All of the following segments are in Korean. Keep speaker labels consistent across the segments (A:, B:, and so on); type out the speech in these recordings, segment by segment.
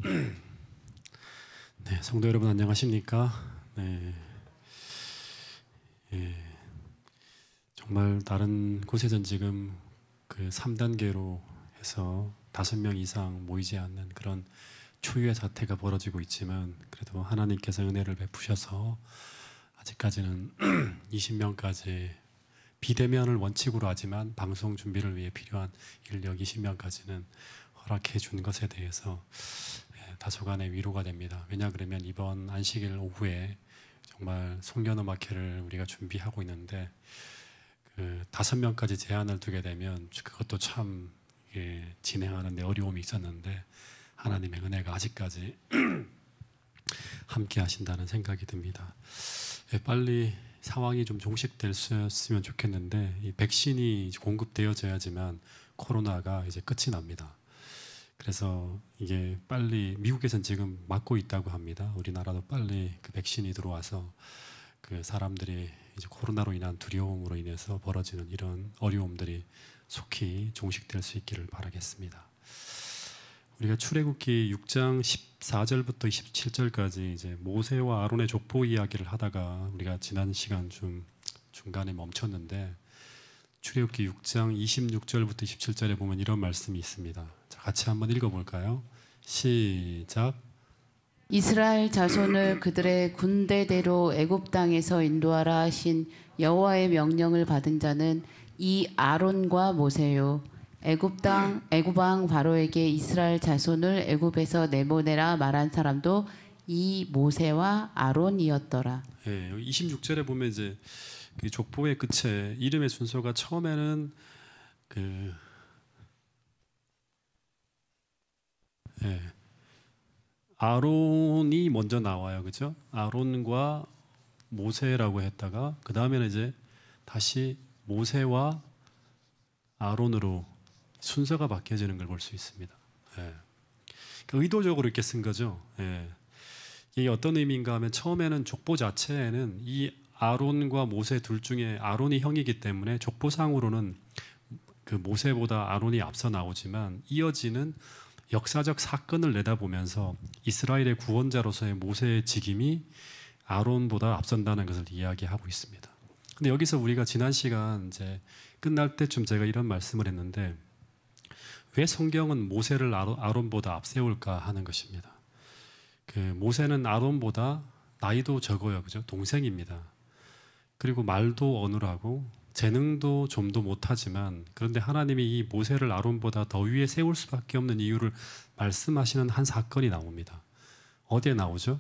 A: 네, 성도 여러분 안녕하십니까? 네, 예, 정말 다른 곳에선 지금 그 3단계로 해서 5명 이상 모이지 않는 그런 초유의 사태가 벌어지고 있지만 그래도 하나님께서 은혜를 베푸셔서 아직까지는 20명까지 비대면을 원칙으로 하지만 방송 준비를 위해 필요한 인력 20명까지는 허락해 준 것에 대해서 다소간의 위로가 됩니다. 왜냐 그러면 이번 안식일 오후에 정말 송년음악회를 우리가 준비하고 있는데 그 5명까지 제한을 두게 되면 그것도 참 진행하는 데 어려움이 있었는데 하나님의 은혜가 아직까지 함께 하신다는 생각이 듭니다. 빨리 상황이 좀 종식됐으면 좋겠는데 이 백신이 공급되어져야지만 코로나가 이제 끝이 납니다. 그래서 이게 빨리 미국에서는 지금 맞고 있다고 합니다. 우리나라도 빨리 그 백신이 들어와서 그 사람들이 이제 코로나로 인한 두려움으로 인해서 벌어지는 이런 어려움들이 속히 종식될 수 있기를 바라겠습니다. 우리가 출애굽기 6장 14절부터 27절까지 이제 모세와 아론의 족보 이야기를 하다가 우리가 지난 시간 좀 중간에 멈췄는데 출애굽기 6장 26절부터 27절에 보면 이런 말씀이 있습니다. 자, 같이 한번 읽어볼까요? 시작.
B: 이스라엘 자손을 그들의 군대대로 애굽 땅에서 인도하라 하신 여호와의 명령을 받은 자는 이 아론과 모세요. 애굽 왕 바로에게 이스라엘 자손을 애굽에서 내보내라 말한 사람도 이 모세와 아론이었더라.
A: 네, 26절에 보면 이제 그 족보의 끝에 이름의 순서가 처음에는 아론이 먼저 나와요, 그렇죠? 아론과 모세라고 했다가 그 다음에는 이제 다시 모세와 아론으로 순서가 바뀌어지는 걸 볼 수 있습니다. 그러니까 의도적으로 이렇게 쓴 거죠. 이게 어떤 의미인가 하면 처음에는 족보 자체에는 이 아론과 모세 둘 중에 아론이 형이기 때문에 족보상으로는 그 모세보다 아론이 앞서 나오지만 이어지는 역사적 사건을 내다보면서 이스라엘의 구원자로서의 모세의 직임이 아론보다 앞선다는 것을 이야기하고 있습니다. 근데 여기서 우리가 지난 시간 이제 끝날 때쯤 제가 이런 말씀을 했는데 왜 성경은 모세를 아론보다 앞세울까 하는 것입니다. 그 모세는 아론보다 나이도 적어요, 그죠? 동생입니다. 그리고 말도 어눌하고 재능도 좀도 못하지만 그런데 하나님이 이 모세를 아론보다 더 위에 세울 수밖에 없는 이유를 말씀하시는 한 사건이 나옵니다. 어디에 나오죠?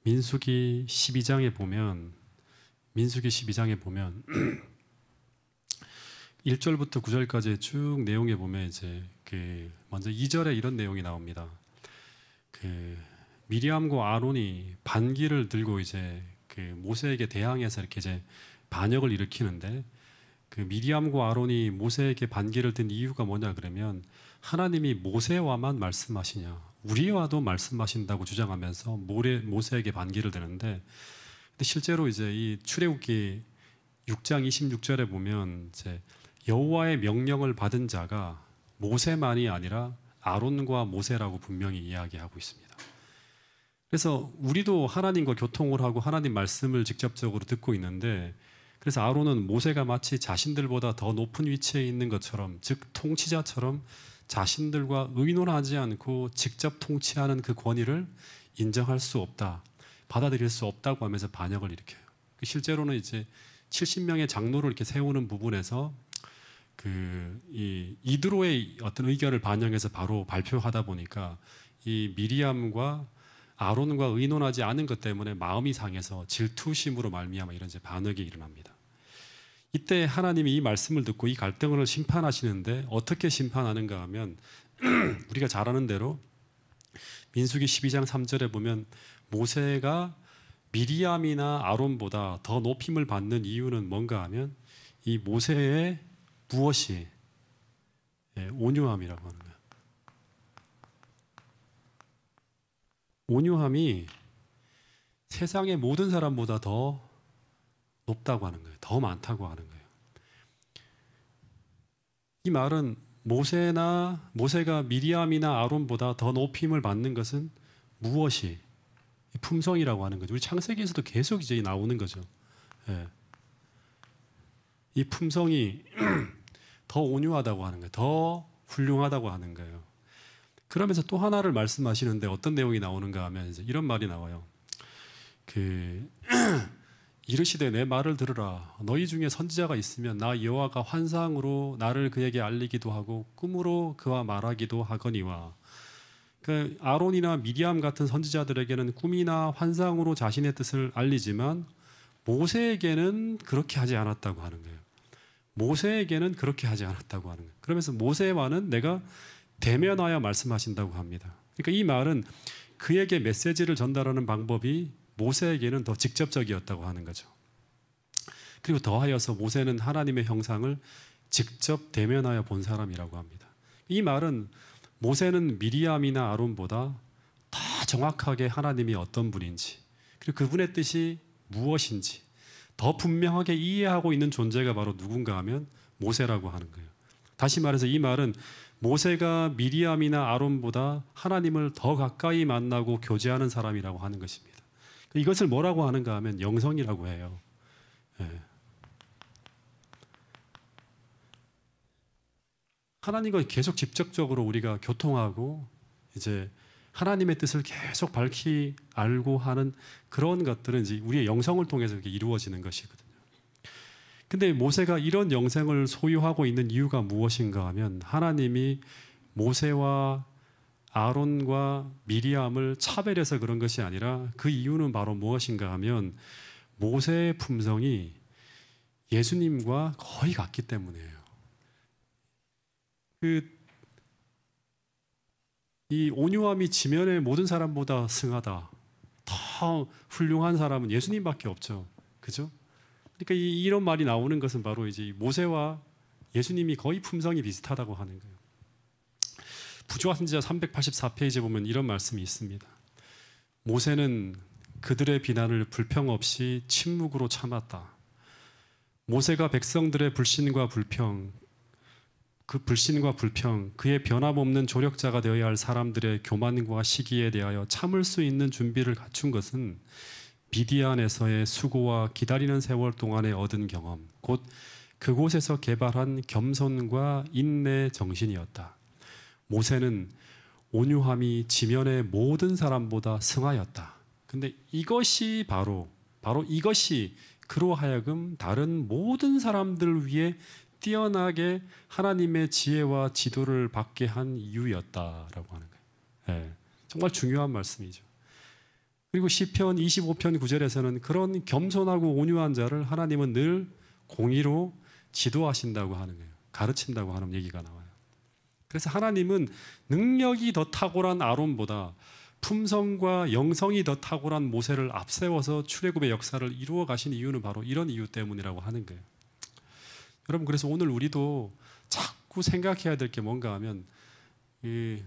A: 민수기 12장에 보면 1절부터 9절까지 쭉 내용에 보면 이제 먼저 2절에 이런 내용이 나옵니다. 미리암과 아론이 반기를 들고 이제 모세에게 대항해서 이렇게 이제 반역을 일으키는데 미리암과 아론이 모세에게 반기를 든 이유가 뭐냐 그러면 하나님이 모세와만 말씀하시냐 우리와도 말씀하신다고 주장하면서 모세에게 반기를 드는데 근데 실제로 이제 이 출애굽기 6장 26절에 보면 이제 여호와의 명령을 받은 자가 모세만이 아니라 아론과 모세라고 분명히 이야기하고 있습니다. 그래서 우리도 하나님과 교통을 하고 하나님 말씀을 직접적으로 듣고 있는데 그래서 아론은 모세가 마치 자신들보다 더 높은 위치에 있는 것처럼 즉 통치자처럼 자신들과 의논하지 않고 직접 통치하는 그 권위를 인정할 수 없다, 받아들일 수 없다고 하면서 반역을 일으켜요. 실제로는 이제 70명의 장로를 이렇게 세우는 부분에서 이 이드로의 어떤 의견을 반영해서 바로 발표하다 보니까 이 미리암과 아론과 의논하지 않은 것 때문에 마음이 상해서 질투심으로 말미암아 이런 이제 반역이 일어납니다. 이때 하나님이 이 말씀을 듣고 이 갈등을 심판하시는데 어떻게 심판하는가 하면 우리가 잘 아는 대로 민수기 12장 3절에 보면 모세가 미리암이나 아론보다 더 높임을 받는 이유는 뭔가 하면 이 모세의 무엇이 온유함이라고 하는 거예요. 온유함이 세상의 모든 사람보다 더 높다고 하는 거예요. 더 많다고 하는 거예요. 이 말은 모세가 미리암이나 아론보다 더 높임을 받는 것은 무엇이? 품성이라고 하는 거죠. 우리 창세기에서도 계속 이제 나오는 거죠. 예. 이 품성이 더 온유하다고 하는 거예요. 더 훌륭하다고 하는 거예요. 그러면서 또 하나를 말씀하시는데 어떤 내용이 나오는가 하면 이제 이런 말이 나와요. 이르시되 내 말을 들으라. 너희 중에 선지자가 있으면 나 여호와가 환상으로 나를 그에게 알리기도 하고 꿈으로 그와 말하기도 하거니와. 그 아론이나 미리암 같은 선지자들에게는 꿈이나 환상으로 자신의 뜻을 알리지만 모세에게는 그렇게 하지 않았다고 하는 거예요. 모세에게는 그렇게 하지 않았다고 하는 거예요. 그러면서 모세와는 내가 대면하여 말씀하신다고 합니다. 그러니까 이 말은 그에게 메시지를 전달하는 방법이 모세에게는 더 직접적이었다고 하는 거죠. 그리고 더하여서 모세는 하나님의 형상을 직접 대면하여 본 사람이라고 합니다. 이 말은 모세는 미리암이나 아론보다 더 정확하게 하나님이 어떤 분인지, 그리고 그분의 뜻이 무엇인지 더 분명하게 이해하고 있는 존재가 바로 누군가 하면 모세라고 하는 거예요. 다시 말해서 이 말은 모세가 미리암이나 아론보다 하나님을 더 가까이 만나고 교제하는 사람이라고 하는 것입니다. 이것을 뭐라고 하는가 하면 영성이라고 해요. 예. 하나님과 계속 직접적으로 우리가 교통하고 이제 하나님의 뜻을 계속 밝히 알고 하는 그런 것들은 이제 우리의 영성을 통해서 이렇게 이루어지는 것이거든요. 근데 모세가 이런 영성을 소유하고 있는 이유가 무엇인가 하면 하나님이 모세와 아론과 미리암을 차별해서 그런 것이 아니라 그 이유는 바로 무엇인가 하면 모세의 품성이 예수님과 거의 같기 때문이에요. 이 온유함이 지면의 모든 사람보다 승하다. 더 훌륭한 사람은 예수님밖에 없죠. 그죠? 그러니까 이런 말이 나오는 것은 바로 이제 모세와 예수님이 거의 품성이 비슷하다고 하는 거예요. 부조화 선지자 384페이지에 보면 이런 말씀이 있습니다. 모세는 그들의 비난을 불평 없이 침묵으로 참았다. 모세가 백성들의 불신과 불평, 그의 변함없는 조력자가 되어야 할 사람들의 교만과 시기에 대하여 참을 수 있는 준비를 갖춘 것은 미디안에서의 수고와 기다리는 세월 동안에 얻은 경험, 곧 그곳에서 개발한 겸손과 인내 정신이었다. 모세는 온유함이 지면의 모든 사람보다 승하였다. 근데 이것이 바로 이것이 그로 하여금 다른 모든 사람들 위해 뛰어나게 하나님의 지혜와 지도를 받게 한 이유였다라고 하는 거예요. 네, 정말 중요한 말씀이죠. 그리고 시편 25편 9절에서는 그런 겸손하고 온유한 자를 하나님은 늘 공의로 지도하신다고 하는 거예요. 가르친다고 하는 얘기가 나와요. 그래서 하나님은 능력이 더 탁월한 아론보다 품성과 영성이 더 탁월한 모세를 앞세워서 출애굽의 역사를 이루어 가신 이유는 바로 이런 이유 때문이라고 하는 거예요. 여러분, 그래서 오늘 우리도 자꾸 생각해야 될 게 뭔가 하면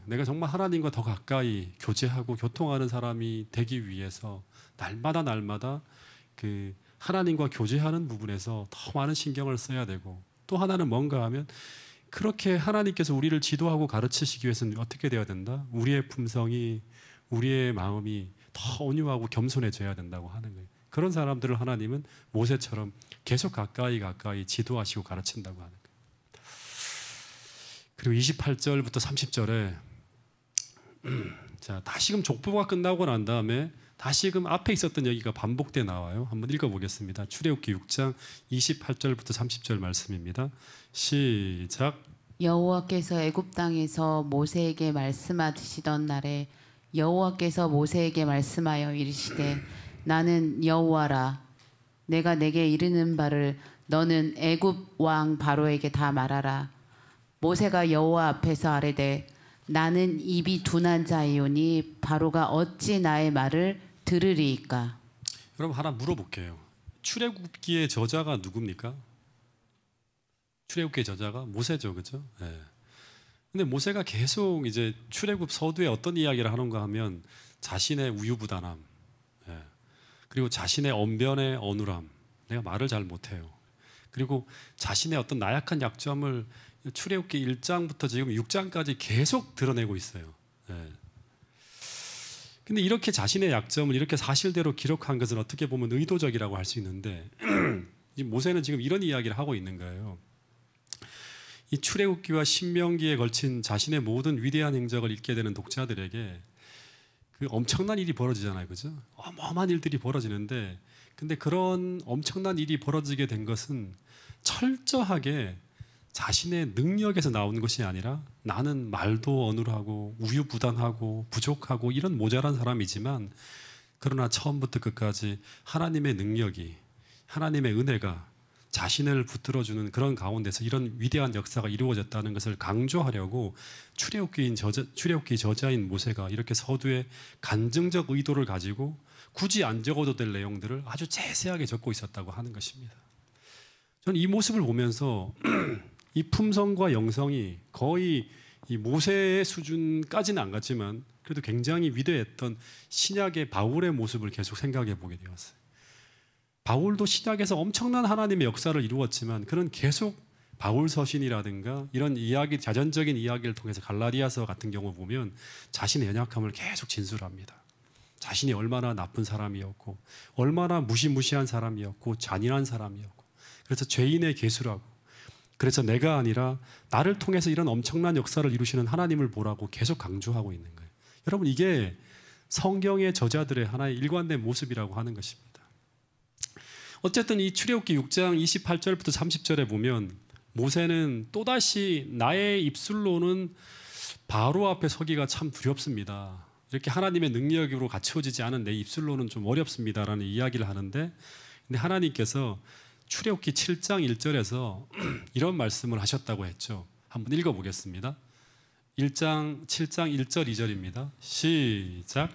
A: 내가 정말 하나님과 더 가까이 교제하고 교통하는 사람이 되기 위해서 날마다 그 하나님과 교제하는 부분에서 더 많은 신경을 써야 되고, 또 하나는 뭔가 하면 그렇게 하나님께서 우리를 지도하고 가르치시기 위해서는 어떻게 되어야 된다? 우리의 품성이, 우리의 마음이 더 온유하고 겸손해져야 된다고 하는 거예요. 그런 사람들을 하나님은 모세처럼 계속 가까이 지도하시고 가르친다고 하는 거예요. 그리고 28절부터 30절에 자, 다시금 족보가 끝나고 난 다음에 다시금 앞에 있었던 얘기가 반복돼 나와요. 한번 읽어보겠습니다. 출애굽기 6장 28절부터 30절 말씀입니다. 시작.
B: 여호와께서 애굽 땅에서 모세에게 말씀하시던 날에 여호와께서 모세에게 말씀하여 이르시되 나는 여호와라. 내가 내게 이르는 바를 너는 애굽 왕 바로에게 다 말하라. 모세가 여호와 앞에서 아뢰되 나는 입이 둔한 자이오니 바로가 어찌 나의 말을 들으리이까.
A: 여러분, 하나 물어볼게요. 출애굽기의 저자가 누굽니까? 출애굽기의 저자가 모세죠, 그렇죠? 네. 근데 모세가 계속 이제 출애굽 서두에 어떤 이야기를 하는가 하면 자신의 우유부단함, 네. 그리고 자신의 언변의 어눌함, 내가 말을 잘 못해요. 그리고 자신의 어떤 나약한 약점을 출애굽기 1장부터 지금 6장까지 계속 드러내고 있어요. 예. 근데 이렇게 자신의 약점을 이렇게 사실대로 기록한 것은 어떻게 보면 의도적이라고 할 수 있는데 모세는 지금 이런 이야기를 하고 있는 거예요. 이 출애굽기와 신명기에 걸친 자신의 모든 위대한 행적을 읽게 되는 독자들에게 그 엄청난 일이 벌어지잖아요, 그죠? 어마어마한 일들이 벌어지는데, 근데 그런 엄청난 일이 벌어지게 된 것은 철저하게 자신의 능력에서 나오는 것이 아니라 나는 말도 어눌하고 우유부단하고 부족하고 이런 모자란 사람이지만 그러나 처음부터 끝까지 하나님의 능력이, 하나님의 은혜가 자신을 붙들어주는 그런 가운데서 이런 위대한 역사가 이루어졌다는 것을 강조하려고 출애굽기 저자인 모세가 이렇게 서두에 간증적 의도를 가지고 굳이 안 적어도 될 내용들을 아주 자세하게 적고 있었다고 하는 것입니다. 저는 이 모습을 보면서 이 품성과 영성이 거의 이 모세의 수준까지는 안 갔지만 그래도 굉장히 위대했던 신약의 바울의 모습을 계속 생각해 보게 되었어요. 바울도 신약에서 엄청난 하나님의 역사를 이루었지만 그는 계속 바울 서신이라든가 이런 이야기, 자전적인 이야기를 통해서 갈라디아서 같은 경우 보면 자신의 연약함을 계속 진술합니다. 자신이 얼마나 나쁜 사람이었고 얼마나 무시무시한 사람이었고 잔인한 사람이었고 그래서 죄인의 괴수라고, 그래서 내가 아니라 나를 통해서 이런 엄청난 역사를 이루시는 하나님을 보라고 계속 강조하고 있는 거예요. 여러분, 이게 성경의 저자들의 하나의 일관된 모습이라고 하는 것입니다. 어쨌든 이 출애굽기 6장 28절부터 30절에 보면 모세는 또다시 나의 입술로는 바로 앞에 서기가 참 두렵습니다. 이렇게 하나님의 능력으로 갖추어지지 않은 내 입술로는 좀 어렵습니다라는 이야기를 하는데, 근데 하나님께서 출애굽기 7장 1절에서 이런 말씀을 하셨다고 했죠. 한번 읽어보겠습니다. 7장 1절 2절입니다. 시작.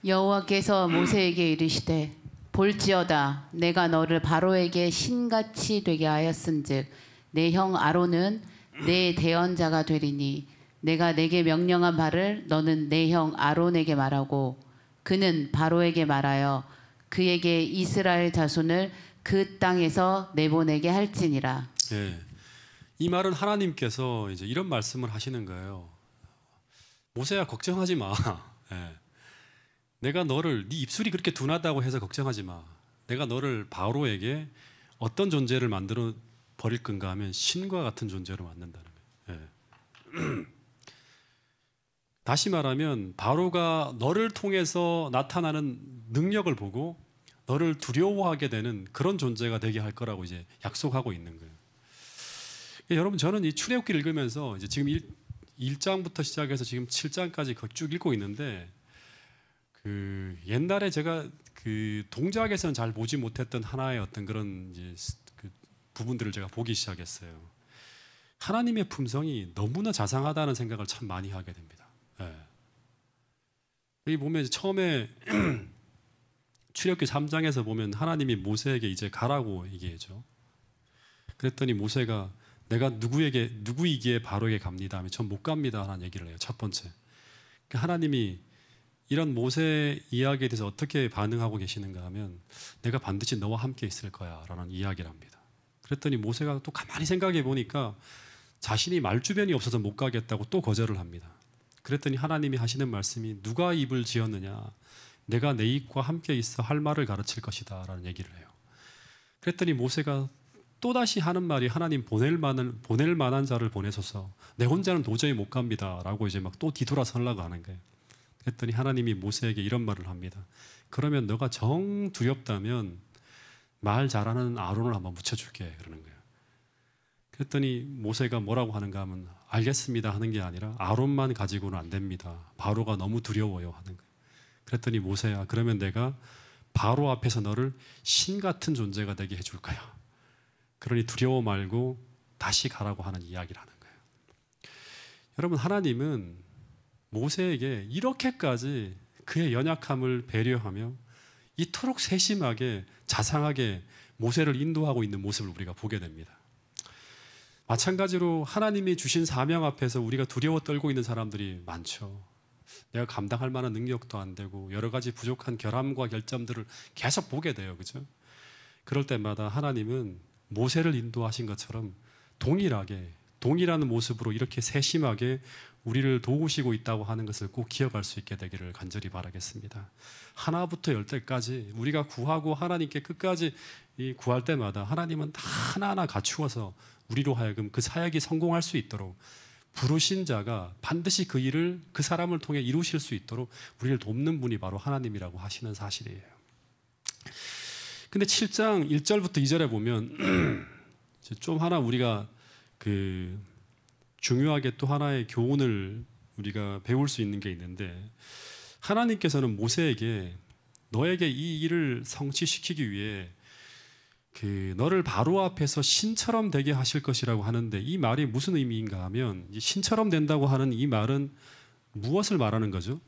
B: 여호와께서 모세에게 이르시되 볼지어다 내가 너를 바로에게 신같이 되게 하였은즉 내 형 아론은 내 대언자가 되리니 내가 내게 명령한 바를 너는 내 형 아론에게 말하고 그는 바로에게 말하여 그에게 이스라엘 자손을 그 땅에서 내보내게 할지니라.
A: 예, 이 말은 하나님께서 이제 이런 말씀을 하시는 거예요. 모세야, 걱정하지 마. 예. 내가 너를, 네 입술이 그렇게 둔하다고 해서 걱정하지 마. 내가 너를 바로에게 어떤 존재를 만들어 버릴 건가 하면 신과 같은 존재로 만든다는 거예요. 예. 다시 말하면 바로가 너를 통해서 나타나는 능력을 보고 너를 두려워하게 되는 그런 존재가 되게 할 거라고 이제 약속하고 있는 거예요. 여러분, 저는 이 출애굽기를 읽으면서 이제 지금 1장부터 시작해서 지금 7장까지 쭉 읽고 있는데, 그 옛날에 제가 그 동작에서는 잘 보지 못했던 하나의 어떤 그런 이제 그 부분들을 제가 보기 시작했어요. 하나님의 품성이 너무나 자상하다는 생각을 참 많이 하게 됩니다. 예. 여기 보면 이제 처음에 출애굽기 3장에서 보면 하나님이 모세에게 이제 가라고 얘기해죠. 그랬더니 모세가 내가 누구이기에 바로에게 갑니다 하면 전 못 갑니다 하는 얘기를 해요. 첫 번째. 하나님이 이런 모세 이야기에 대해서 어떻게 반응하고 계시는가 하면 내가 반드시 너와 함께 있을 거야 라는 이야기를 합니다. 그랬더니 모세가 또 가만히 생각해 보니까 자신이 말주변이 없어서 못 가겠다고 또 거절을 합니다. 그랬더니 하나님이 하시는 말씀이 누가 입을 지었느냐, 내가 내 입과 함께 있어 할 말을 가르칠 것이다 라는 얘기를 해요. 그랬더니 모세가 또다시 하는 말이 하나님 보낼 만한 자를 보내소서, 내 혼자는 도저히 못 갑니다 라고 이제 막 또 뒤돌아서려고 하는 거예요. 그랬더니 하나님이 모세에게 이런 말을 합니다. 그러면 너가 정 두렵다면 말 잘하는 아론을 한번 붙여줄게 그러는 거예요. 그랬더니 모세가 뭐라고 하는가 하면 알겠습니다 하는 게 아니라 아론만 가지고는 안 됩니다. 바로가 너무 두려워요 하는 거예요. 그랬더니 모세야, 그러면 내가 바로 앞에서 너를 신 같은 존재가 되게 해줄 거야. 그러니 두려워 말고 다시 가라고 하는 이야기를 하는 거예요. 여러분, 하나님은 모세에게 이렇게까지 그의 연약함을 배려하며 이토록 세심하게 자상하게 모세를 인도하고 있는 모습을 우리가 보게 됩니다. 마찬가지로 하나님이 주신 사명 앞에서 우리가 두려워 떨고 있는 사람들이 많죠. 내가 감당할 만한 능력도 안 되고 여러 가지 부족한 결함과 결점들을 계속 보게 돼요. 그죠? 그럴 때마다 하나님은 모세를 인도하신 것처럼 동일하게 동일한 모습으로 이렇게 세심하게 우리를 도우시고 있다고 하는 것을 꼭 기억할 수 있게 되기를 간절히 바라겠습니다. 하나부터 열 때까지 우리가 구하고 하나님께 끝까지 구할 때마다 하나님은 다 하나하나 갖추어서 우리로 하여금 그 사역이 성공할 수 있도록 부르신 자가 반드시 그 일을 그 사람을 통해 이루실 수 있도록 우리를 돕는 분이 바로 하나님이라고 하시는 사실이에요. 근데 7장 1절부터 2절에 보면 좀 하나 우리가 중요하게 또 하나의 교훈을 우리가 배울 수 있는 게 있는데, 하나님께서는 모세에게 너에게 이 일을 성취시키기 위해 너를 바로 앞에서 신처럼 되게 하실 것이라고 하는데, 이 말이 무슨 의미인가 하면, 신처럼 된다고 하는 이 말은 무엇을 말하는 거죠?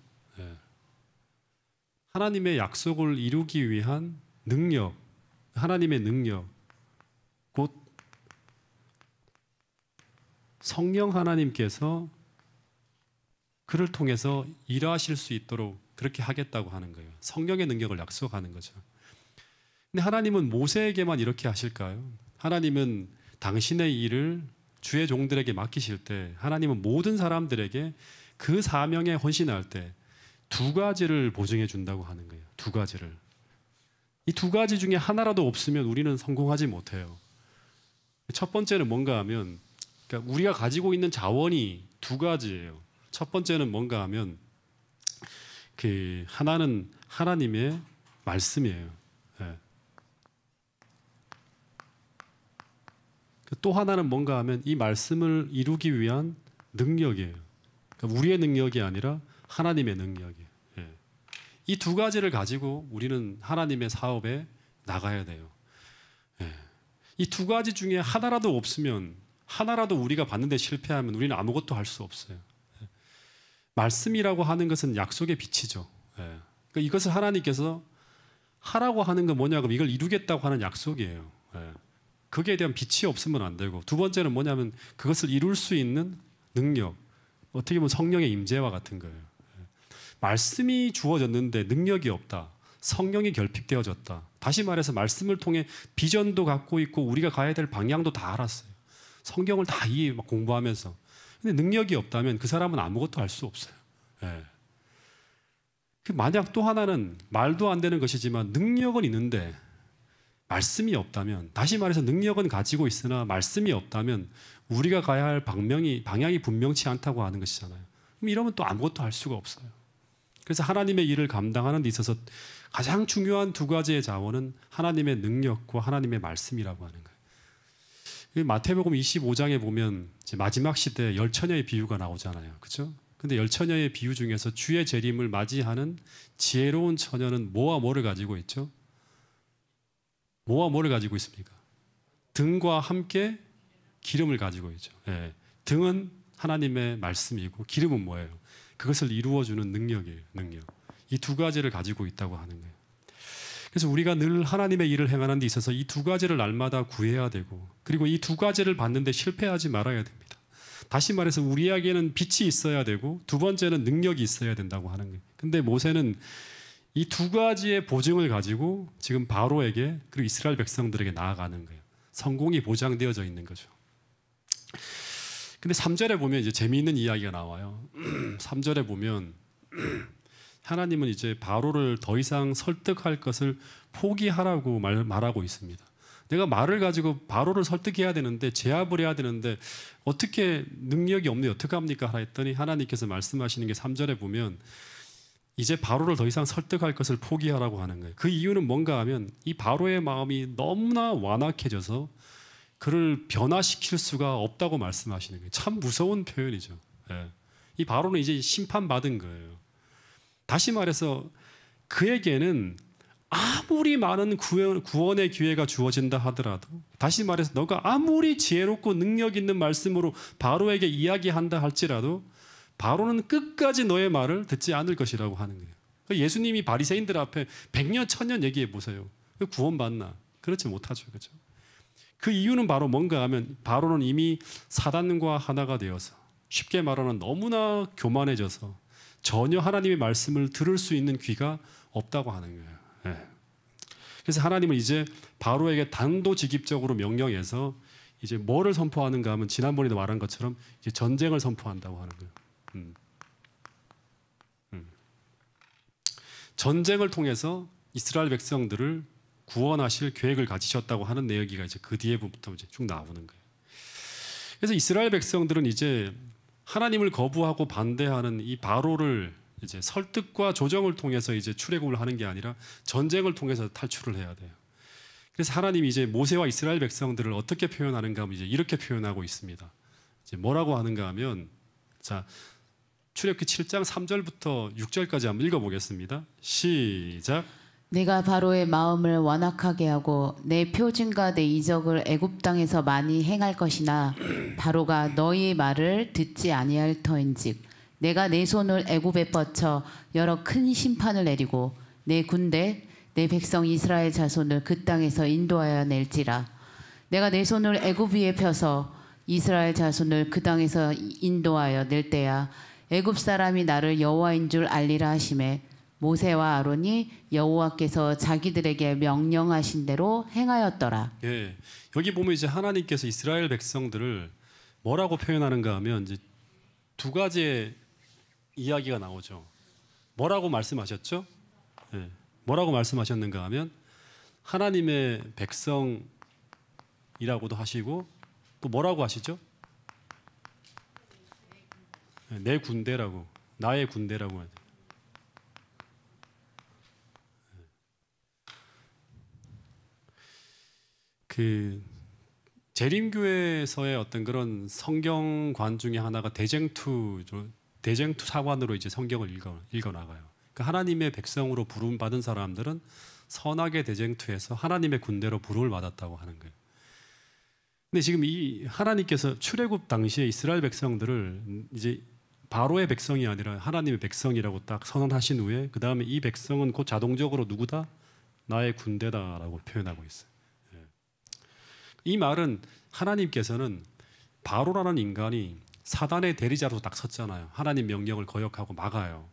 A: 하나님의 약속을 이루기 위한 능력, 하나님의 능력, 곧 성령 하나님께서 그를 통해서 일하실 수 있도록 그렇게 하겠다고 하는 거예요. 성령의 능력을 약속하는 거죠. 근데 하나님은 모세에게만 이렇게 하실까요? 하나님은 당신의 일을 주의 종들에게 맡기실 때 하나님은 모든 사람들에게 그 사명에 헌신할 때 두 가지를 보증해 준다고 하는 거예요. 두 가지를. 이 두 가지 중에 하나라도 없으면 우리는 성공하지 못해요. 첫 번째는 뭔가 하면, 그러니까 우리가 가지고 있는 자원이 두 가지예요. 첫 번째는 뭔가 하면 하나는 하나님의 말씀이에요. 또 하나는 뭔가 하면 이 말씀을 이루기 위한 능력이에요. 그러니까 우리의 능력이 아니라 하나님의 능력이에요. 이 두 가지를 가지고 우리는 하나님의 사업에 나가야 돼요. 이 두 가지 중에 하나라도 없으면, 하나라도 우리가 받는데 실패하면 우리는 아무것도 할 수 없어요. 말씀이라고 하는 것은 약속의 빛이죠. 그러니까 이것을 하나님께서 하라고 하는 건 뭐냐고, 이걸 이루겠다고 하는 약속이에요. 거기에 대한 빛이 없으면 안 되고, 두 번째는 뭐냐면 그것을 이룰 수 있는 능력, 어떻게 보면 성령의 임재와 같은 거예요. 말씀이 주어졌는데 능력이 없다, 성령이 결핍되어졌다. 다시 말해서 말씀을 통해 비전도 갖고 있고 우리가 가야 될 방향도 다 알았어요. 성경을 다 공부하면서. 근데 능력이 없다면 그 사람은 아무것도 할 수 없어요. 만약 또 하나는 말도 안 되는 것이지만 능력은 있는데 말씀이 없다면, 다시 말해서 능력은 가지고 있으나 말씀이 없다면 우리가 가야 할 방향이 분명치 않다고 하는 것이잖아요. 그럼 이러면 또 아무것도 할 수가 없어요. 그래서 하나님의 일을 감당하는 데 있어서 가장 중요한 두 가지의 자원은 하나님의 능력과 하나님의 말씀이라고 하는 거예요. 마태복음 25장에 보면 이제 마지막 시대에 열처녀의 비유가 나오잖아요. 그렇죠? 근데 열처녀의 비유 중에서 주의 재림을 맞이하는 지혜로운 처녀는 뭐와 뭐를 가지고 있죠? 뭐와 뭐를 가지고 있습니까? 등과 함께 기름을 가지고 있죠. 등은 하나님의 말씀이고 기름은 뭐예요? 그것을 이루어주는 능력이에요. 능력. 이 두 가지를 가지고 있다고 하는 거예요. 그래서 우리가 늘 하나님의 일을 행하는 데 있어서 이 두 가지를 날마다 구해야 되고, 그리고 이 두 가지를 받는데 실패하지 말아야 됩니다. 다시 말해서 우리에게는 빛이 있어야 되고, 두 번째는 능력이 있어야 된다고 하는 거예요. 근데 모세는 이 두 가지의 보증을 가지고 지금 바로에게, 그리고 이스라엘 백성들에게 나아가는 거예요. 성공이 보장되어져 있는 거죠. 근데 3절에 보면 이제 재미있는 이야기가 나와요. 3절에 보면 하나님은 이제 바로를 더 이상 설득할 것을 포기하라고 말하고 있습니다. 내가 말을 가지고 바로를 설득해야 되는데, 제압을 해야 되는데 어떻게 능력이 없네, 어떻게 합니까? 하라 했더니 하나님께서 말씀하시는 게 3절에 보면 이제 바로를 더 이상 설득할 것을 포기하라고 하는 거예요. 그 이유는 뭔가 하면 이 바로의 마음이 너무나 완악해져서 그를 변화시킬 수가 없다고 말씀하시는 거예요. 참 무서운 표현이죠. 이 바로는 이제 심판받은 거예요. 다시 말해서 그에게는 아무리 많은 구원의 기회가 주어진다 하더라도, 다시 말해서 너가 아무리 지혜롭고 능력 있는 말씀으로 바로에게 이야기한다 할지라도 바로는 끝까지 너의 말을 듣지 않을 것이라고 하는 거예요. 예수님이 바리새인들 앞에 100년 1000년 얘기해 보세요. 구원받나? 그렇지 못하죠. 그렇죠? 그 이유는 바로 뭔가 하면 바로는 이미 사단과 하나가 되어서, 쉽게 말하면 너무나 교만해져서 전혀 하나님의 말씀을 들을 수 있는 귀가 없다고 하는 거예요. 그래서 하나님은 이제 바로에게 단도직입적으로 명령해서 이제 뭐를 선포하는가 하면 지난번에도 말한 것처럼 이제 전쟁을 선포한다고 하는 거예요. 전쟁을 통해서 이스라엘 백성들을 구원하실 계획을 가지셨다고 하는 내용이 이제 그 뒤에부터 이제 쭉 나오는 거예요. 그래서 이스라엘 백성들은 이제 하나님을 거부하고 반대하는 이 바로를 이제 설득과 조정을 통해서 이제 출애굽을 하는 게 아니라 전쟁을 통해서 탈출을 해야 돼요. 그래서 하나님이 이제 모세와 이스라엘 백성들을 어떻게 표현하는가 하면 이제 이렇게 표현하고 있습니다. 이제 뭐라고 하는가 하면 자, 출애굽기 7장 3절부터 6절까지 한번 읽어보겠습니다. 시작.
B: 내가 바로의 마음을 완악하게 하고 내 표징과 내 이적을 애굽 땅에서 많이 행할 것이나 바로가 너희 말을 듣지 아니할 터인즉 내가 내 손을 애굽에 뻗쳐 여러 큰 심판을 내리고 내 군대 내 백성 이스라엘 자손을 그 땅에서 인도하여 낼지라. 내가 내 손을 애굽 위에 펴서 이스라엘 자손을 그 땅에서 인도하여 낼 때야 애굽 사람이 나를 여호와인 줄 알리라 하시매 모세와 아론이 여호와께서 자기들에게 명령하신 대로 행하였더라.
A: 예, 여기 보면 이제 하나님께서 이스라엘 백성들을 뭐라고 표현하는가 하면 이제 두 가지의 이야기가 나오죠. 뭐라고 말씀하셨죠? 예, 뭐라고 말씀하셨는가 하면 하나님의 백성이라고도 하시고 또 뭐라고 하시죠? 예, 내 군대라고, 나의 군대라고 하죠. 그 재림교회에서의 어떤 그런 성경관 중에 하나가 대쟁투 사관으로 이제 성경을 읽어 나가요. 그러니까 하나님의 백성으로 부름 받은 사람들은 선악의 대쟁투에서 하나님의 군대로 부름을 받았다고 하는 거예요. 근데 지금 이 하나님께서 출애굽 당시에 이스라엘 백성들을 이제 바로의 백성이 아니라 하나님의 백성이라고 딱 선언하신 후에 그 다음에 이 백성은 곧 자동적으로 누구다? 나의 군대다라고 표현하고 있어요. 이 말은 하나님께서는 바로라는 인간이 사단의 대리자로 딱 섰잖아요. 하나님 명령을 거역하고 막아요.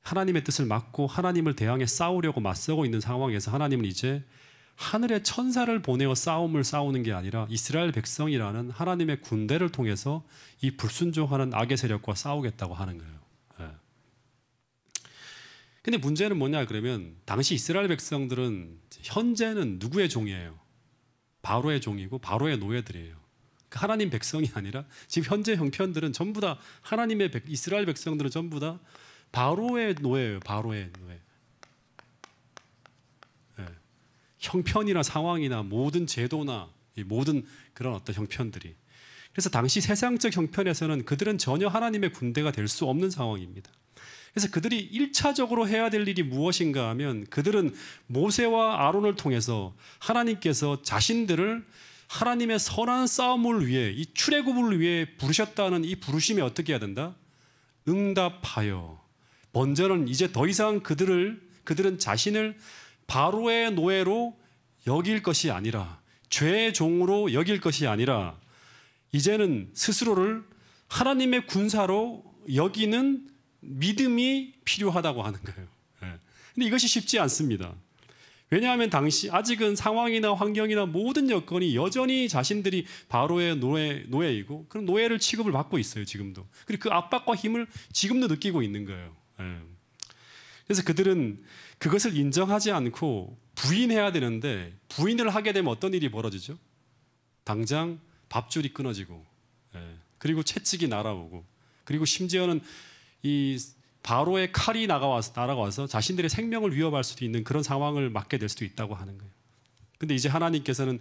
A: 하나님의 뜻을 막고 하나님을 대항해 싸우려고 맞서고 있는 상황에서 하나님은 이제 하늘의 천사를 보내어 싸움을 싸우는 게 아니라 이스라엘 백성이라는 하나님의 군대를 통해서 이 불순종하는 악의 세력과 싸우겠다고 하는 거예요. 근데 문제는 뭐냐 그러면 당시 이스라엘 백성들은 현재는 누구의 종이에요? 바로의 종이고 바로의 노예들이에요. 하나님 백성이 아니라 지금 현재 형편들은 전부 다 하나님의 이스라엘 백성들은 전부 다 바로의 노예예요. 바로의 노예. 네. 형편이나 상황이나 모든 제도나 모든 그런 어떤 형편들이 그래서 당시 세상적 형편에서는 그들은 전혀 하나님의 군대가 될 수 없는 상황입니다. 그래서 그들이 1차적으로 해야 될 일이 무엇인가 하면 그들은 모세와 아론을 통해서 하나님께서 자신들을 하나님의 선한 싸움을 위해 이 출애굽을 위해 부르셨다는 이 부르심에 어떻게 해야 된다? 응답하여 먼저는 이제 더 이상 그들은 자신을 바로의 노예로 여길 것이 아니라 죄의 종으로 여길 것이 아니라 이제는 스스로를 하나님의 군사로 여기는 믿음이 필요하다고 하는 거예요. 근데 이것이 쉽지 않습니다. 왜냐하면 당시 아직은 상황이나 환경이나 모든 여건이 여전히 자신들이 바로의 노예이고 그런 노예를 취급을 받고 있어요. 지금도. 그리고 그 압박과 힘을 지금도 느끼고 있는 거예요. 그래서 그들은 그것을 인정하지 않고 부인해야 되는데 부인을 하게 되면 어떤 일이 벌어지죠? 당장 밥줄이 끊어지고 그리고 채찍이 날아오고 그리고 심지어는 이 바로의 칼이 날아와서 자신들의 생명을 위협할 수도 있는 그런 상황을 맞게 될 수도 있다고 하는 거예요. 근데 이제 하나님께서는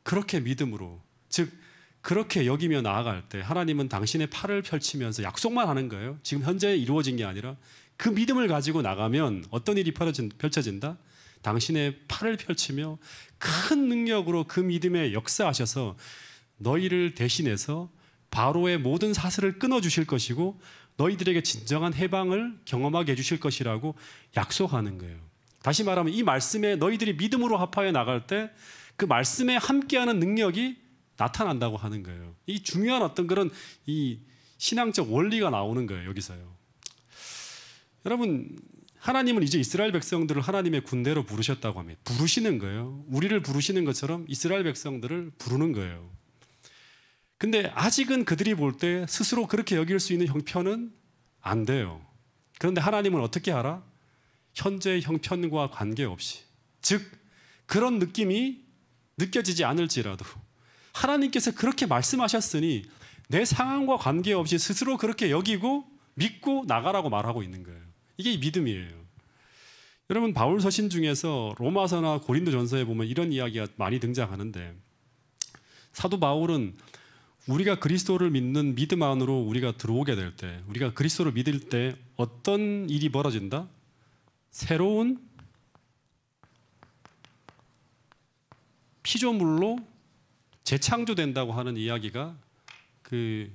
A: 그렇게 믿음으로 즉 그렇게 여기며 나아갈 때 하나님은 당신의 팔을 펼치면서 약속만 하는 거예요. 지금 현재 이루어진 게 아니라 그 믿음을 가지고 나가면 어떤 일이 펼쳐진다? 당신의 팔을 펼치며 큰 능력으로 그 믿음에 역사하셔서 너희를 대신해서 바로의 모든 사슬을 끊어주실 것이고 너희들에게 진정한 해방을 경험하게 해주실 것이라고 약속하는 거예요. 다시 말하면 이 말씀에 너희들이 믿음으로 합하여 나갈 때 그 말씀에 함께하는 능력이 나타난다고 하는 거예요. 이 중요한 어떤 그런 이 신앙적 원리가 나오는 거예요. 여기서요. 여러분 하나님은 이제 이스라엘 백성들을 하나님의 군대로 부르셨다고 합니다. 부르시는 거예요. 우리를 부르시는 것처럼 이스라엘 백성들을 부르는 거예요. 근데 아직은 그들이 볼 때 스스로 그렇게 여길 수 있는 형편은 안 돼요. 그런데 하나님은 어떻게 알아? 현재의 형편과 관계없이, 즉 그런 느낌이 느껴지지 않을지라도 하나님께서 그렇게 말씀하셨으니 내 상황과 관계없이 스스로 그렇게 여기고 믿고 나가라고 말하고 있는 거예요. 이게 믿음이에요. 여러분, 바울 서신 중에서 로마서나 고린도전서에 보면 이런 이야기가 많이 등장하는데, 사도 바울은 우리가 그리스도를 믿는 믿음 안으로 우리가 들어오게 될 때, 우리가 그리스도를 믿을 때 어떤 일이 벌어진다? 새로운 피조물로 재창조된다고 하는 이야기가 그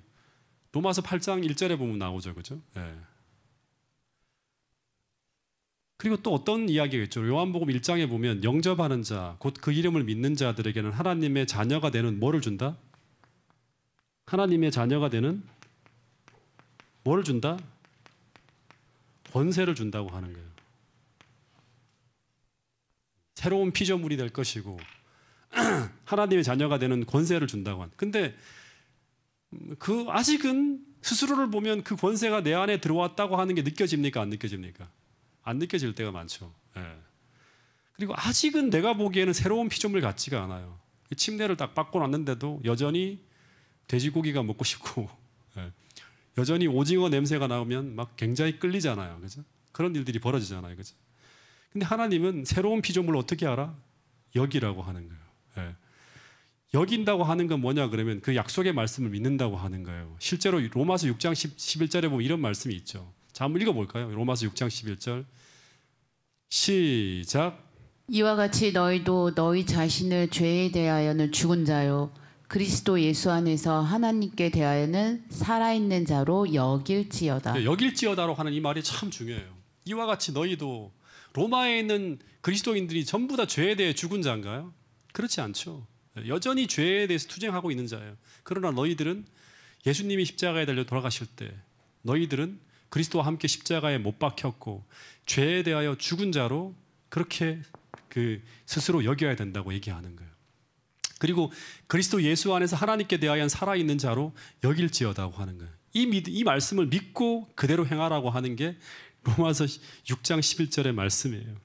A: 로마서 8장 1절에 보면 나오죠. 그죠? 예. 그리고 또 어떤 이야기가 있죠. 요한복음 1장에 보면 영접하는 자, 곧 그 이름을 믿는 자들에게는 하나님의 자녀가 되는 뭐를 준다? 하나님의 자녀가 되는 뭐를 준다? 권세를 준다고 하는 거예요. 새로운 피조물이 될 것이고 하나님의 자녀가 되는 권세를 준다고 하는. 근데 그 아직은 스스로를 보면 그 권세가 내 안에 들어왔다고 하는 게 느껴집니까? 안 느껴집니까? 안 느껴질 때가 많죠. 예. 그리고 아직은 내가 보기에는 새로운 피조물 같지가 않아요. 침대를 딱 받고 났는데도 여전히 돼지고기가 먹고 싶고, 예. 여전히 오징어 냄새가 나오면 막 굉장히 끌리잖아요. 그죠? 그런 일들이 벌어지잖아요. 그죠? 근데 하나님은 새로운 피조물을 어떻게 알아? 여기라고 하는 거예요. 예. 여긴다고 하는 건 뭐냐 그러면 그 약속의 말씀을 믿는다고 하는 거예요. 실제로 로마서 6장 11절에 보면 이런 말씀이 있죠. 자, 한번 읽어볼까요? 로마서 6장 11절 시작.
B: 이와 같이 너희도 너희 자신을 죄에 대하여는 죽은 자요 그리스도 예수 안에서 하나님께 대하여는 살아있는 자로 여길지어다.
A: 네, 여길지어다로 하는 이 말이 참 중요해요. 이와 같이 너희도, 로마에 있는 그리스도인들이 전부 다 죄에 대해 죽은 자인가요? 그렇지 않죠. 여전히 죄에 대해서 투쟁하고 있는 자예요. 그러나 너희들은 예수님이 십자가에 달려 돌아가실 때 너희들은 그리스도와 함께 십자가에 못 박혔고 죄에 대하여 죽은 자로 그렇게 그 스스로 여겨야 된다고 얘기하는 거예요. 그리고 그리스도 예수 안에서 하나님께 대하여 살아있는 자로 여길지어다고 하는 거예요. 이 말씀을 믿고 그대로 행하라고 하는 게 로마서 6장 11절의 말씀이에요.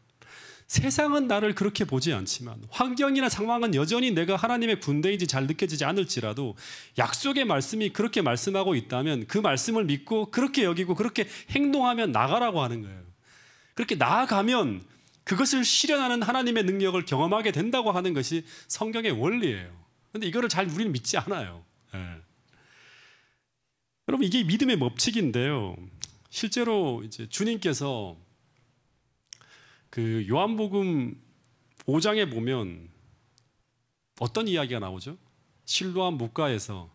A: 세상은 나를 그렇게 보지 않지만, 환경이나 상황은 여전히 내가 하나님의 군대인지 잘 느껴지지 않을지라도 약속의 말씀이 그렇게 말씀하고 있다면 그 말씀을 믿고 그렇게 여기고 그렇게 행동하면 나가라고 하는 거예요. 그렇게 나아가면 그것을 실현하는 하나님의 능력을 경험하게 된다고 하는 것이 성경의 원리예요. 그런데 이거를 잘 우리는 믿지 않아요. 예. 여러분, 이게 믿음의 법칙인데요. 실제로 이제 주님께서 그 요한복음 5장에 보면 어떤 이야기가 나오죠? 실로암 묵가에서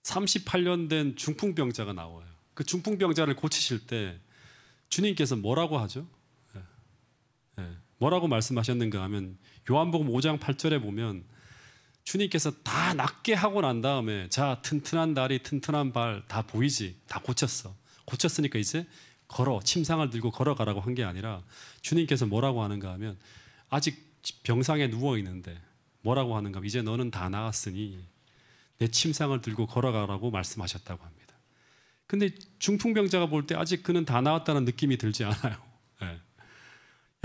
A: 38년 된 중풍병자가 나와요. 그 중풍병자를 고치실 때 주님께서 뭐라고 하죠? 뭐라고 말씀하셨는가 하면 요한복음 5장 8절에 보면 주님께서 다 낫게 하고 난 다음에 자, 튼튼한 다리, 튼튼한 발 다 보이지? 다 고쳤어. 고쳤으니까 이제 걸어, 침상을 들고 걸어가라고 한 게 아니라 주님께서 뭐라고 하는가 하면 아직 병상에 누워 있는데 뭐라고 하는가 하면 이제 너는 다 나았으니 내 침상을 들고 걸어가라고 말씀하셨다고 합니다. 근데 중풍병자가 볼 때 아직 그는 다 나았다는 느낌이 들지 않아요. 네.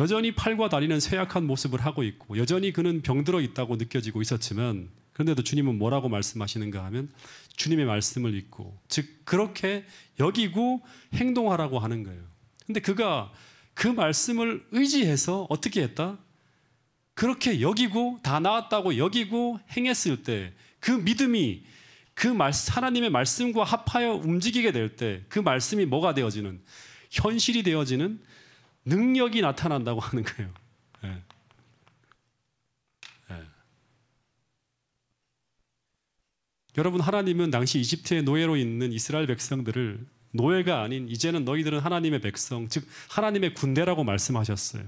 A: 여전히 팔과 다리는 쇠약한 모습을 하고 있고 여전히 그는 병들어 있다고 느껴지고 있었지만, 그런데도 주님은 뭐라고 말씀하시는가 하면 주님의 말씀을 믿고, 즉 그렇게 여기고 행동하라고 하는 거예요. 근데 그가 그 말씀을 의지해서 어떻게 했다? 그렇게 여기고 다 나았다고 여기고 행했을 때 그 믿음이 그 하나님의 말씀과 합하여 움직이게 될 때 그 말씀이 뭐가 되어지는, 현실이 되어지는 능력이 나타난다고 하는 거예요. 네. 네. 여러분, 하나님은 당시 이집트의 노예로 있는 이스라엘 백성들을 노예가 아닌 이제는 너희들은 하나님의 백성, 즉 하나님의 군대라고 말씀하셨어요.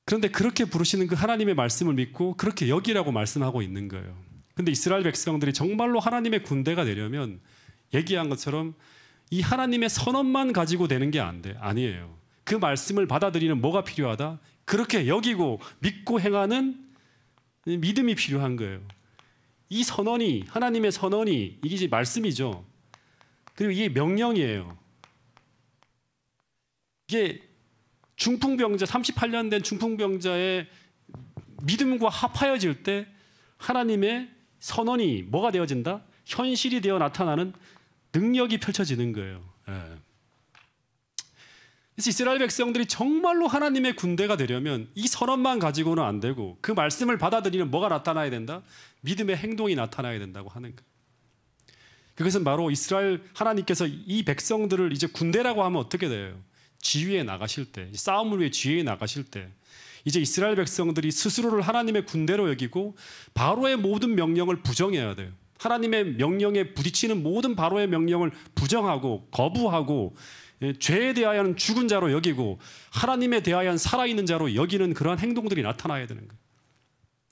A: 그런데 그렇게 부르시는 그 하나님의 말씀을 믿고 그렇게 여기라고 말씀하고 있는 거예요. 그런데 이스라엘 백성들이 정말로 하나님의 군대가 되려면 얘기한 것처럼 이 하나님의 선언만 가지고 되는 게 아니에요. 그 말씀을 받아들이는 뭐가 필요하다? 그렇게 여기고 믿고 행하는 믿음이 필요한 거예요. 이 선언이, 하나님의 선언이 이게 이제 말씀이죠. 그리고 이게 명령이에요. 이게 중풍병자, 38년 된 중풍병자의 믿음과 합하여질 때 하나님의 선언이 뭐가 되어진다? 현실이 되어 나타나는 능력이 펼쳐지는 거예요. 예. 그래서 이스라엘 백성들이 정말로 하나님의 군대가 되려면 이 선언만 가지고는 안 되고 그 말씀을 받아들이는 뭐가 나타나야 된다? 믿음의 행동이 나타나야 된다고 하는 거예요. 그것은 바로 이스라엘 하나님께서 이 백성들을 이제 군대라고 하면 어떻게 돼요? 지휘에 나가실 때, 싸움을 위해 지휘에 나가실 때 이제 이스라엘 백성들이 스스로를 하나님의 군대로 여기고 바로의 모든 명령을 부정해야 돼요. 하나님의 명령에 부딪히는 모든 바로의 명령을 부정하고 거부하고 죄에 대하여는 죽은 자로 여기고 하나님에 대하여는 살아있는 자로 여기는 그러한 행동들이 나타나야 되는 거예요.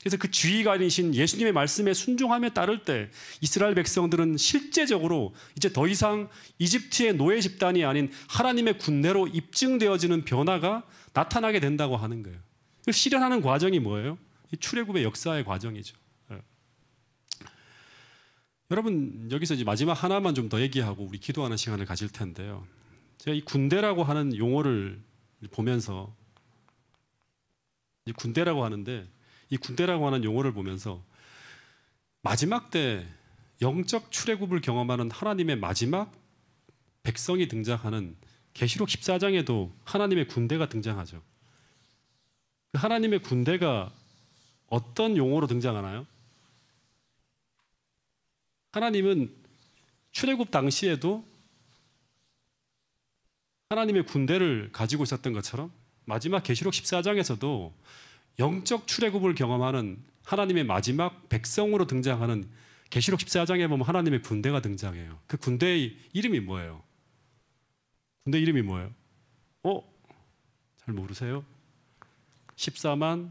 A: 그래서 그 지휘관이신 예수님의 말씀에 순종함에 따를 때 이스라엘 백성들은 실제적으로 이제 더 이상 이집트의 노예 집단이 아닌 하나님의 군대로 입증되어지는 변화가 나타나게 된다고 하는 거예요. 그걸 실현하는 과정이 뭐예요? 이 출애굽의 역사의 과정이죠. 네. 여러분 여기서 이제 마지막 하나만 좀 더 얘기하고 우리 기도하는 시간을 가질 텐데요. 제가 이 군대라고 하는 용어를 보면서 이 군대라고 하는데 이 군대라고 하는 용어를 보면서 마지막 때 영적 출애굽을 경험하는 하나님의 마지막 백성이 등장하는 계시록 14장에도 하나님의 군대가 등장하죠. 그 하나님의 군대가 어떤 용어로 등장하나요? 하나님은 출애굽 당시에도 하나님의 군대를 가지고 있었던 것처럼 마지막 계시록 14장에서도 영적 출애굽을 경험하는 하나님의 마지막 백성으로 등장하는 계시록 14장에 보면 하나님의 군대가 등장해요. 그 군대의 이름이 뭐예요? 군대 이름이 뭐예요? 잘 모르세요? 14만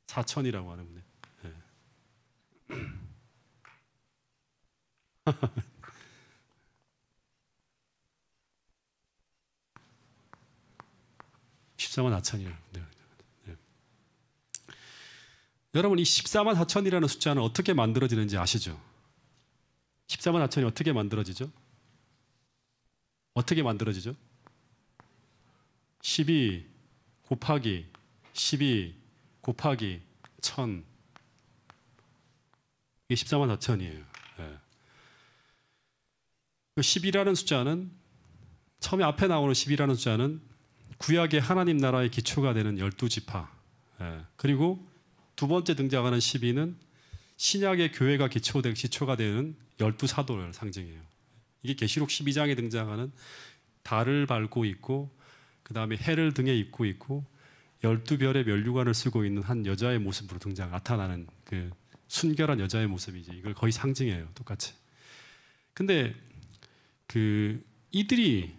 A: 4천이라고 하는 군대. 네. 14만 4천이에요. 네. 네. 여러분 이 14만 4천이라는 숫자는 어떻게 만들어지는지 아시죠? 14만 4천이 어떻게 만들어지죠? 어떻게 만들어지죠? 12 곱하기 12 곱하기 1000 이게 14만 4천이에요. 네. 그 10이라는 숫자는 처음에 앞에 나오는 10이라는 숫자는 구약의 하나님 나라의 기초가 되는 12지파 그리고 두 번째 등장하는 12는 신약의 교회가 기초가 되는 12사도를 상징해요. 이게 계시록 12장에 등장하는 달을 밟고 있고 그 다음에 해를 등에 입고 있고 12별의 면류관을 쓰고 있는 한 여자의 모습으로 나타나는 그 순결한 여자의 모습이지. 이걸 거의 상징해요. 똑같이. 근데 이들이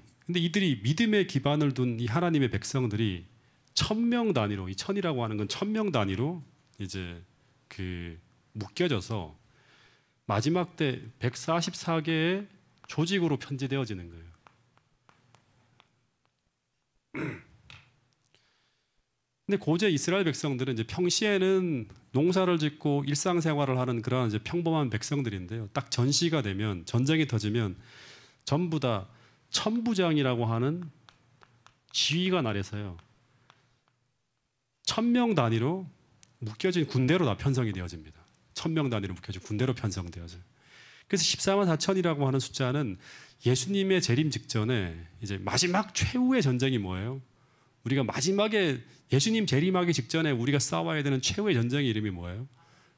A: 믿음의 기반을 둔 이 하나님의 백성들이 1000명 단위로, 이 1000이라고 하는 건 1000명 단위로 이제 묶여져서 마지막 때 144개의 조직으로 편제되어지는 거예요. 근데 고대 이스라엘 백성들은 이제 평시에는 농사를 짓고 일상생활을 하는 그런 이제 평범한 백성들인데요. 딱 전시가 되면, 전쟁이 터지면 전부 다 천부장이라고 하는 지휘관 아래서요 1000명 단위로 묶여진 군대로 다 편성이 되어집니다. 1000명 단위로 묶여진 군대로 편성되어져요. 그래서 14만 4천이라고 하는 숫자는 예수님의 재림 직전에 이제 마지막 최후의 전쟁이 뭐예요? 우리가 마지막에 예수님 재림하기 직전에 우리가 싸워야 되는 최후의 전쟁의 이름이 뭐예요?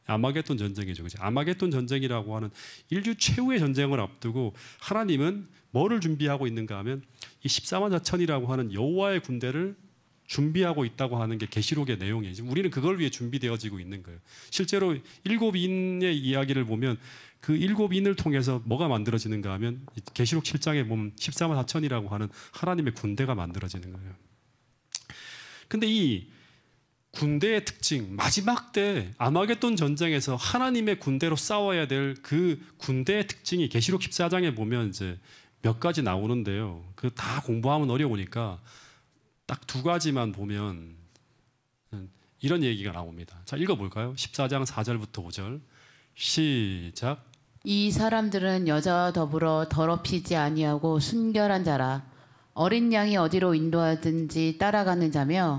A: 아마겟돈 전쟁이죠. 그죠? 아마겟돈 전쟁이라고 하는 인류 최후의 전쟁을 앞두고 하나님은 뭐를 준비하고 있는가 하면 이 14만 4천이라고 하는 여호와의 군대를 준비하고 있다고 하는 게 계시록의 내용이에요. 우리는 그걸 위해 준비되어지고 있는 거예요. 실제로 7인의 이야기를 보면 그 7인을 통해서 뭐가 만들어지는가 하면 계시록 7장에 보면 14만 4천이라고 하는 하나님의 군대가 만들어지는 거예요. 근데 이 군대의 특징, 마지막 때 아마겟돈 전쟁에서 하나님의 군대로 싸워야 될 그 군대의 특징이 계시록 14장에 보면 이제 몇 가지 나오는데요. 그 다 공부하면 어려우니까 딱 두 가지만 보면 이런 얘기가 나옵니다. 자, 읽어볼까요? 14장 4절부터 5절. 시작.
B: 이 사람들은 여자와 더불어 더럽히지 아니하고 순결한 자라. 어린 양이 어디로 인도하든지 따라가는 자며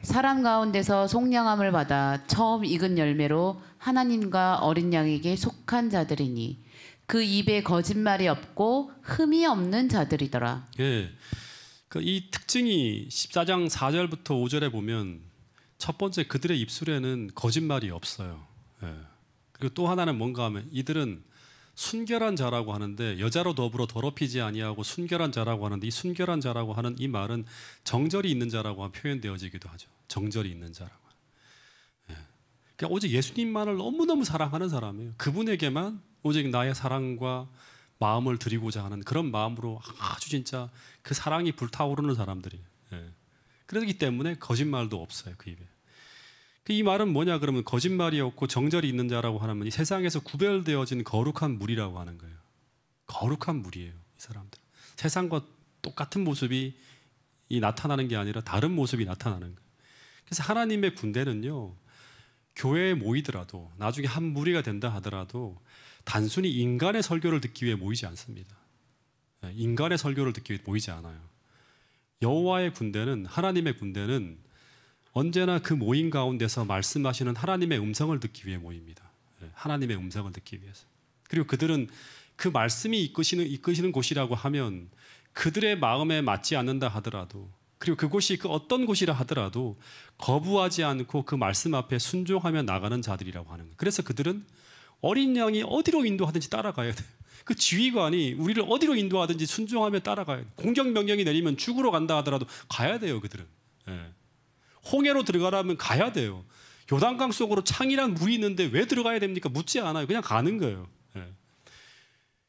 B: 사람 가운데서 속량함을 받아 처음 익은 열매로 하나님과 어린 양에게 속한 자들이니 그 입에 거짓말이 없고 흠이 없는 자들이더라.
A: 예. 이 특징이 14장 4절부터 5절에 보면 첫 번째 그들의 입술에는 거짓말이 없어요. 예. 그리고 또 하나는 뭔가 하면 이들은 순결한 자라고 하는데 여자로 더불어 더럽히지 아니하고 순결한 자라고 하는데 이 순결한 자라고 하는 이 말은 정절이 있는 자라고 표현되어지기도 하죠. 정절이 있는 자라고. 예. 그러니까 오직 예수님만을 너무너무 사랑하는 사람이에요. 그분에게만 오직 나의 사랑과 마음을 드리고자 하는 그런 마음으로 아주 진짜 그 사랑이 불타오르는 사람들이. 예. 그렇기 때문에 거짓말도 없어요. 그 입에. 이 말은 뭐냐 그러면 거짓말이 없고 정절이 있는 자라고 하면 이 세상에서 구별되어진 거룩한 물이라고 하는 거예요. 거룩한 물이에요. 이 사람들. 세상과 똑같은 모습이 나타나는 게 아니라 다른 모습이 나타나는 거예요. 그래서 하나님의 군대는요. 교회에 모이더라도 나중에 한 무리가 된다 하더라도 단순히 인간의 설교를 듣기 위해 모이지 않습니다. 인간의 설교를 듣기 위해 모이지 않아요. 여호와의 군대는 하나님의 군대는 언제나 그 모임 가운데서 말씀하시는 하나님의 음성을 듣기 위해 모입니다. 하나님의 음성을 듣기 위해서. 그리고 그들은 그 말씀이 이끄시는 곳이라고 하면 그들의 마음에 맞지 않는다 하더라도 그리고 그곳이 그 어떤 곳이라 하더라도 거부하지 않고 그 말씀 앞에 순종하며 나가는 자들이라고 하는 거예요. 그래서 그들은 어린 양이 어디로 인도하든지 따라가야 돼요. 그 지휘관이 우리를 어디로 인도하든지 순종하며 따라가야 돼요. 공격 명령이 내리면 죽으러 간다 하더라도 가야 돼요. 그들은. 예. 홍해로 들어가라면 가야 돼요. 요단강 속으로 창이란 물이 있는데 왜 들어가야 됩니까? 묻지 않아요. 그냥 가는 거예요. 예.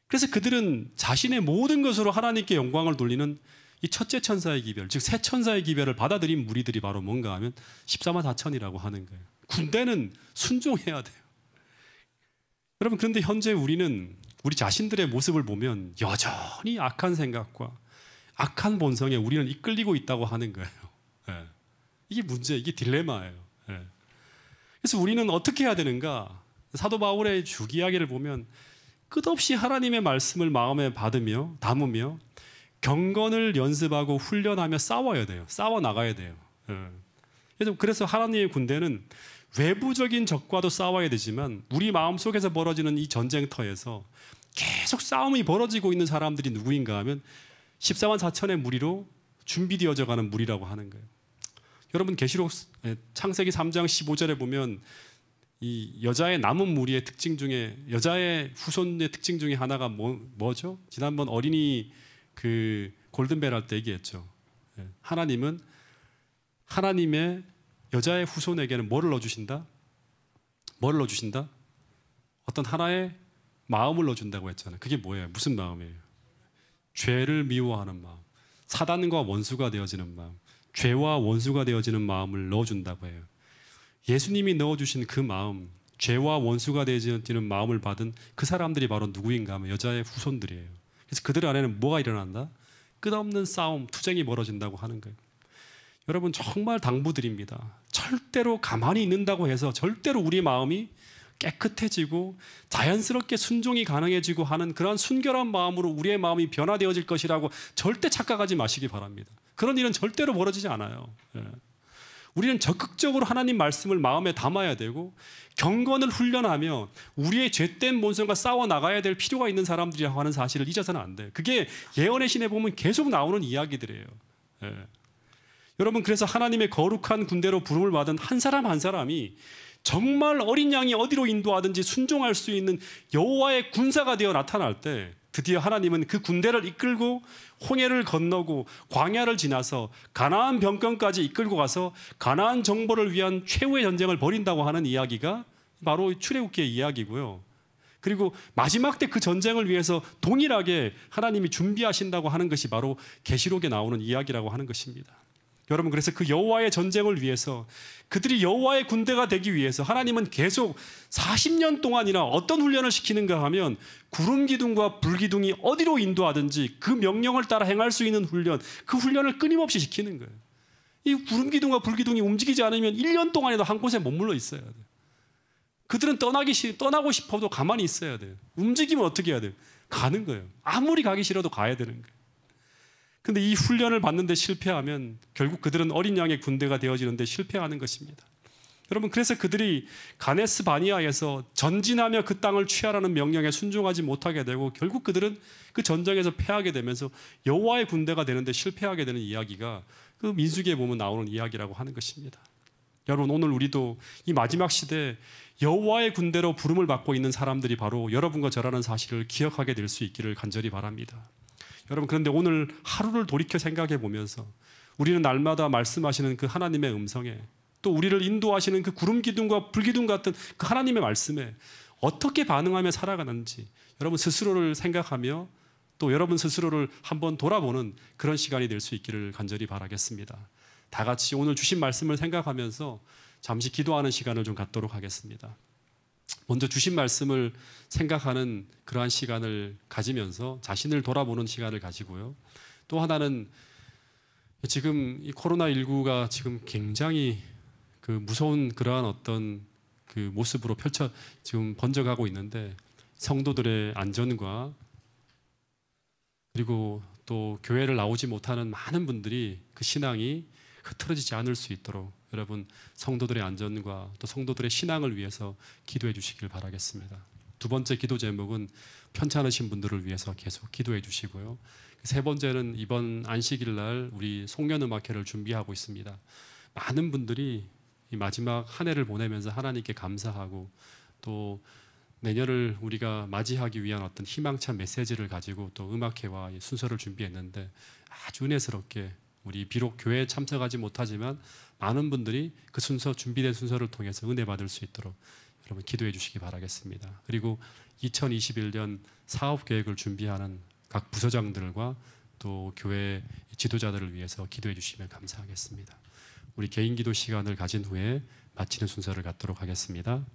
A: 그래서 그들은 자신의 모든 것으로 하나님께 영광을 돌리는 이 첫째 천사의 기별, 즉 새 천사의 기별을 받아들인 무리들이 바로 뭔가 하면 14만 4천이라고 하는 거예요. 군대는 순종해야 돼요. 여러분 그런데 현재 우리는 우리 자신들의 모습을 보면 여전히 악한 생각과 악한 본성에 우리는 이끌리고 있다고 하는 거예요. 예. 이게 문제, 이게 딜레마예요. 예. 그래서 우리는 어떻게 해야 되는가? 사도 바울의 주기야기를 보면 끝없이 하나님의 말씀을 마음에 담으며 경건을 연습하고 훈련하며 싸워야 돼요. 싸워 나가야 돼요. 예. 그래서 하나님의 군대는 외부적인 적과도 싸워야 되지만 우리 마음속에서 벌어지는 이 전쟁터에서 계속 싸움이 벌어지고 있는 사람들이 누구인가 하면 14만 4천의 무리로 준비되어져 가는 무리라고 하는 거예요. 여러분 계시록 창세기 3장 15절에 보면 이 여자의 남은 무리의 특징 중에 여자의 후손의 특징 중에 하나가 뭐죠? 지난번 어린이 그 골든벨 할 때 얘기했죠. 하나님은 하나님의 여자의 후손에게는 뭐를 넣어주신다? 뭐를 넣어주신다? 어떤 하나의 마음을 넣어준다고 했잖아요. 그게 뭐예요? 무슨 마음이에요? 죄를 미워하는 마음, 사단과 원수가 되어지는 마음, 죄와 원수가 되어지는 마음을 넣어준다고 해요. 예수님이 넣어주신 그 마음, 죄와 원수가 되어지는 마음을 받은 그 사람들이 바로 누구인가 하면 여자의 후손들이에요. 그래서 그들 안에는 뭐가 일어난다? 끝없는 싸움, 투쟁이 벌어진다고 하는 거예요. 여러분 정말 당부드립니다. 절대로 가만히 있는다고 해서 절대로 우리 마음이 깨끗해지고 자연스럽게 순종이 가능해지고 하는 그런 순결한 마음으로 우리의 마음이 변화되어질 것이라고 절대 착각하지 마시기 바랍니다. 그런 일은 절대로 벌어지지 않아요. 예. 우리는 적극적으로 하나님 말씀을 마음에 담아야 되고 경건을 훈련하며 우리의 죄된 본성과 싸워 나가야 될 필요가 있는 사람들이라고 하는 사실을 잊어서는 안 돼요. 그게 예언의 신에 보면 계속 나오는 이야기들이에요. 예. 여러분 그래서 하나님의 거룩한 군대로 부름을 받은 한 사람 한 사람이 정말 어린 양이 어디로 인도하든지 순종할 수 있는 여호와의 군사가 되어 나타날 때 드디어 하나님은 그 군대를 이끌고 홍해를 건너고 광야를 지나서 가나안 병권까지 이끌고 가서 가나안 정벌을 위한 최후의 전쟁을 벌인다고 하는 이야기가 바로 출애굽기의 이야기고요. 그리고 마지막 때 그 전쟁을 위해서 동일하게 하나님이 준비하신다고 하는 것이 바로 계시록에 나오는 이야기라고 하는 것입니다. 여러분 그래서 그 여호와의 전쟁을 위해서 그들이 여호와의 군대가 되기 위해서 하나님은 계속 40년 동안이나 어떤 훈련을 시키는가 하면 구름 기둥과 불 기둥이 어디로 인도하든지 그 명령을 따라 행할 수 있는 훈련, 그 훈련을 끊임없이 시키는 거예요. 이 구름 기둥과 불 기둥이 움직이지 않으면 1년 동안에도 한 곳에 머물러 있어야 돼요. 그들은 떠나고 싶어도 가만히 있어야 돼요. 움직이면 어떻게 해야 돼요? 가는 거예요. 아무리 가기 싫어도 가야 되는 거예요. 근데 이 훈련을 받는데 실패하면 결국 그들은 어린 양의 군대가 되어지는데 실패하는 것입니다. 여러분, 그래서 그들이 가네스 바니아에서 전진하며 그 땅을 취하라는 명령에 순종하지 못하게 되고 결국 그들은 그 전쟁에서 패하게 되면서 여호와의 군대가 되는데 실패하게 되는 이야기가 그 민수기에 보면 나오는 이야기라고 하는 것입니다. 여러분, 오늘 우리도 이 마지막 시대에 여호와의 군대로 부름을 받고 있는 사람들이 바로 여러분과 저라는 사실을 기억하게 될 수 있기를 간절히 바랍니다. 여러분, 그런데 오늘 하루를 돌이켜 생각해 보면서 우리는 날마다 말씀하시는 그 하나님의 음성에, 또 우리를 인도하시는 그 구름 기둥과 불 기둥 같은 그 하나님의 말씀에 어떻게 반응하며 살아가는지 여러분 스스로를 생각하며 또 여러분 스스로를 한번 돌아보는 그런 시간이 될 수 있기를 간절히 바라겠습니다. 다 같이 오늘 주신 말씀을 생각하면서 잠시 기도하는 시간을 좀 갖도록 하겠습니다. 먼저 주신 말씀을 생각하는 그러한 시간을 가지면서 자신을 돌아보는 시간을 가지고요. 또 하나는 지금 이 코로나19가 지금 굉장히 그 무서운 그러한 어떤 그 모습으로 지금 번져가고 있는데 성도들의 안전과 그리고 또 교회를 나오지 못하는 많은 분들이 그 신앙이 흐트러지지 않을 수 있도록 여러분 성도들의 안전과 또 성도들의 신앙을 위해서 기도해 주시길 바라겠습니다. 두 번째 기도 제목은 편찮으신 분들을 위해서 계속 기도해 주시고요. 세 번째는 이번 안식일 날 우리 송년음악회를 준비하고 있습니다. 많은 분들이 이 마지막 한 해를 보내면서 하나님께 감사하고 또 내년을 우리가 맞이하기 위한 어떤 희망찬 메시지를 가지고 또 음악회와 순서를 준비했는데 아주 은혜스럽게 우리 비록 교회에 참석하지 못하지만 많은 분들이 그 순서, 준비된 순서를 통해서 은혜 받을 수 있도록 여러분 기도해 주시기 바라겠습니다. 그리고 2021년 사업 계획을 준비하는 각 부서장들과 또 교회 지도자들을 위해서 기도해 주시면 감사하겠습니다. 우리 개인 기도 시간을 가진 후에 마치는 순서를 갖도록 하겠습니다.